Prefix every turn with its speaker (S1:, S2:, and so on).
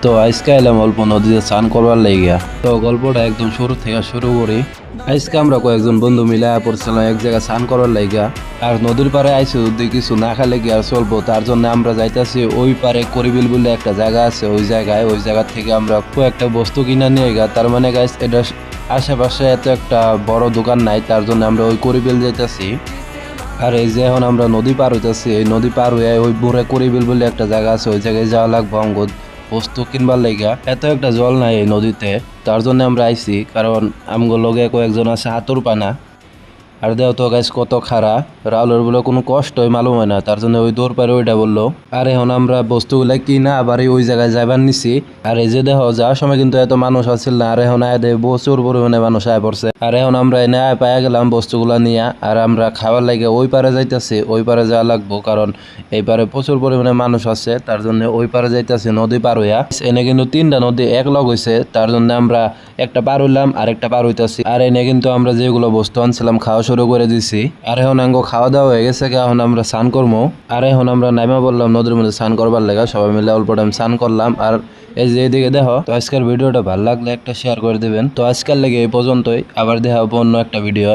S1: তো আজকে এলাম অল্প নদীতে স্নান করবার লাগিয়া। তো গল্পটা একদম শুরু থেকে শুরু করি। আজকে আমরা কয়েকজন বন্ধু মিলে পড়ছিলাম এক জায়গায় স্নান করবার লাগিয়া। আর নদীর পাড়ে আইসি যদি কিছু না খেলে কি আর চলবো, তার জন্য আমরা যাইতেছি ওই পারে করিবিল বলে একটা জায়গা আছে। ওই জায়গা থেকে আমরা কয়েকটা বস্তু কিনা নিয়ে গা। তার মানে গাইস এটা আশেপাশে এত একটা বড় দোকান নাই, তার জন্য আমরা ওই করিবিল যাইতেছি। আর এই যে এখন আমরা নদী পার হইতেছি, এই নদী পার হয়ে ওই বুড়ে করিবিল বলে একটা জায়গা আছে, ওই জায়গায় যাওয়া লাগবে অঙ্গ বস্তু কিনবার লাইগা। এত একটা জল নাই এই নদীতে, তার জন্য আমরা আইছি। কারণ আমগো লগে কয়েকজন আছে হাতুর পানা। আর দেও তো গাইস কত খারা, রাউলের বলে কোনো কষ্টই মালুম হয় না, তার জন্য ওই দৌড় পারে ওইটা বললো। আর এখন আমরা বস্তুগুলা কিনা আবার ওই জায়গায় যাইবার নিছি। আর এই যে দেখো যাওয়ার সময় কিন্তু এত মানুষ আসছিল না, আর এখন আয় দেয় প্রচুর পরিমাণে মানুষ আয় পড়ছে। আর এখন আমরা এনে আয় পাইয়া গেলাম বস্তুগুলা নিয়ে। আর আমরা খাবার লাগে ওই পারে যাইতেছি, ওই পারে যাওয়া লাগবো কারণ এই পারে প্রচুর পরিমাণে মানুষ আছে, তার জন্য ওই পারে যাইতেছি নদী পার হইয়া। এনে কিন্তু তিনটা নদী এক লগ হয়েছে, তার জন্য আমরা একটা পার হইলাম আর একটা পার হইতেছি। আর এনে কিন্তু আমরা যেগুলো বস্তু আনছিলাম খাওয়া শুরু করে দিছি। আর এখন আঙ্গ খাওয়া দাওয়া হয়ে গেছে, এখন আমরা স্নান করবো। আর এখন আমরা নাইমা বললাম নদীর মধ্যে স্নান করবার লেগা, সবাই মিলে অল্প টাইম স্নান করলাম। আর এই যে এদিকে দেখো, তো আজকের ভিডিওটা ভালো লাগলে একটা শেয়ার করে দিবেন। তো আজকের লেগে এই পর্যন্তই, আবার দেখা হবো অন্য একটা ভিডিও।